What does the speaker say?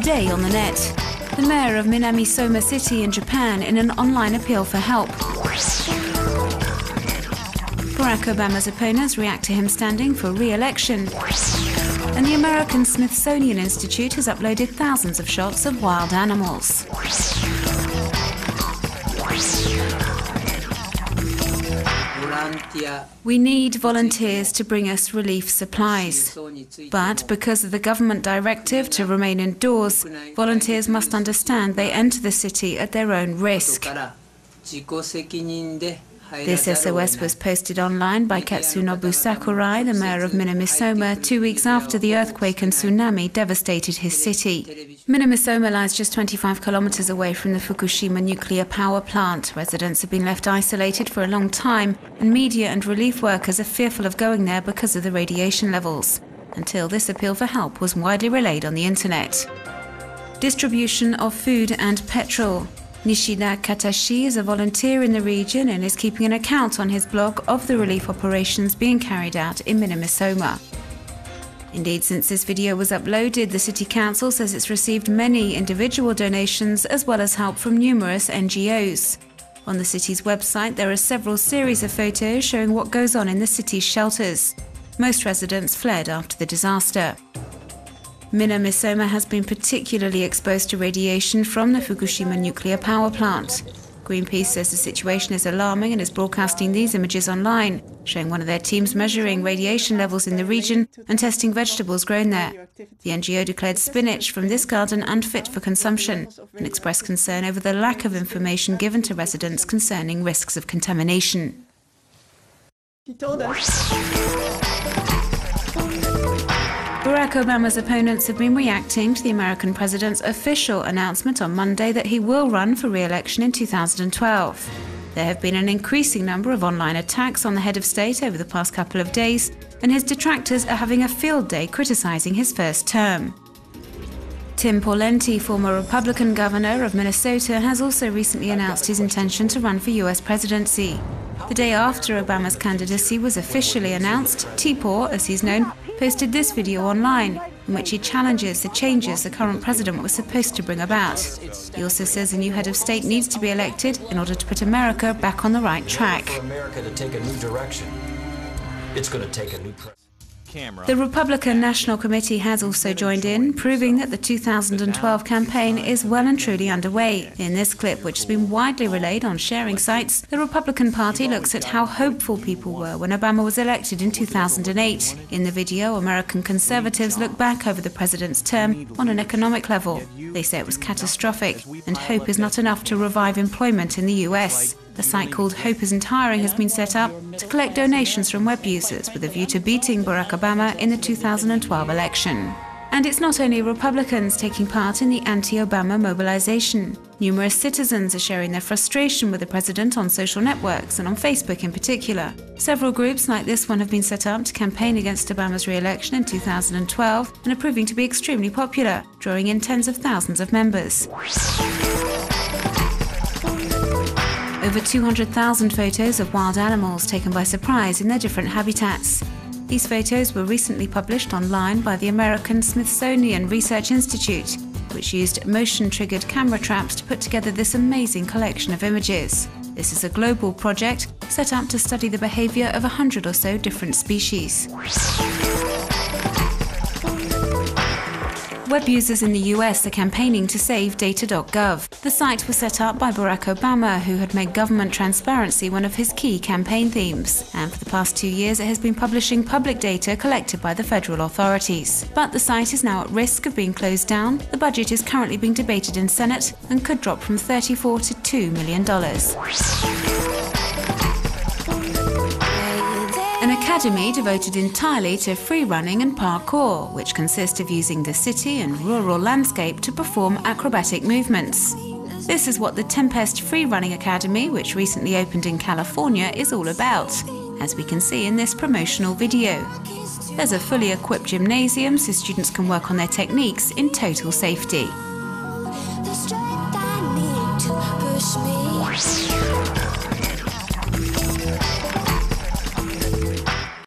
today on the net. The mayor of Minamisoma city in Japan in an online appeal for help. Barack Obama's opponents react to him standing for re-election. And the American Smithsonian Institute has uploaded thousands of shots of wild animals. We need volunteers to bring us relief supplies. But because of the government directive to remain indoors, volunteers must understand they enter the city at their own risk. This SOS was posted online by Katsunobu Sakurai, the mayor of Minamisoma, 2 weeks after the earthquake and tsunami devastated his city. Minamisoma lies just 25 kilometers away from the Fukushima nuclear power plant. Residents have been left isolated for a long time, and media and relief workers are fearful of going there because of the radiation levels, until this appeal for help was widely relayed on the internet. Distribution of food and petrol. Nishida Katashi is a volunteer in the region and is keeping an account on his blog of the relief operations being carried out in Minamisoma. Indeed, since this video was uploaded, the City Council says it's received many individual donations as well as help from numerous NGOs. On the city's website, there are several series of photos showing what goes on in the city's shelters. Most residents fled after the disaster. Minamisoma has been particularly exposed to radiation from the Fukushima nuclear power plant. Greenpeace says the situation is alarming and is broadcasting these images online, showing one of their teams measuring radiation levels in the region and testing vegetables grown there. The NGO declared spinach from this garden unfit for consumption and expressed concern over the lack of information given to residents concerning risks of contamination. He told us. Barack Obama's opponents have been reacting to the American president's official announcement on Monday that he will run for re-election in 2012. There have been an increasing number of online attacks on the head of state over the past couple of days, and his detractors are having a field day criticizing his first term. Tim Pawlenty, former Republican governor of Minnesota, has also recently announced his intention to run for U.S. presidency. The day after Obama's candidacy was officially announced, T-Paw, as he's known, posted this video online, in which he challenges the changes the current president was supposed to bring about. He also says a new head of state needs to be elected in order to put America back on the right track. For America to take a new direction, it's going to take a new president. The Republican National Committee has also joined in, proving that the 2012 campaign is well and truly underway. In this clip, which has been widely relayed on sharing sites, the Republican Party looks at how hopeful people were when Obama was elected in 2008. In the video, American conservatives look back over the president's term on an economic level. They say it was catastrophic, and hope is not enough to revive employment in the US. A site called Hope Isn't Hiring has been set up to collect donations from web users with a view to beating Barack Obama in the 2012 election. And it's not only Republicans taking part in the anti-Obama mobilization. Numerous citizens are sharing their frustration with the president on social networks and on Facebook in particular. Several groups like this one have been set up to campaign against Obama's re-election in 2012 and are proving to be extremely popular, drawing in tens of thousands of members. Over 200,000 photos of wild animals taken by surprise in their different habitats. These photos were recently published online by the American Smithsonian Research Institute, which used motion-triggered camera traps to put together this amazing collection of images. This is a global project set up to study the behavior of 100 or so different species. Web users in the US are campaigning to save data.gov. The site was set up by Barack Obama, who had made government transparency one of his key campaign themes. And for the past 2 years, it has been publishing public data collected by the federal authorities. But the site is now at risk of being closed down. The budget is currently being debated in Senate and could drop from $34 to $2 million. An academy devoted entirely to free running and parkour, which consists of using the city and rural landscape to perform acrobatic movements. This is what the Tempest Free Running Academy, which recently opened in California, is all about, as we can see in this promotional video. There's a fully equipped gymnasium so students can work on their techniques in total safety. The strength I need to push me.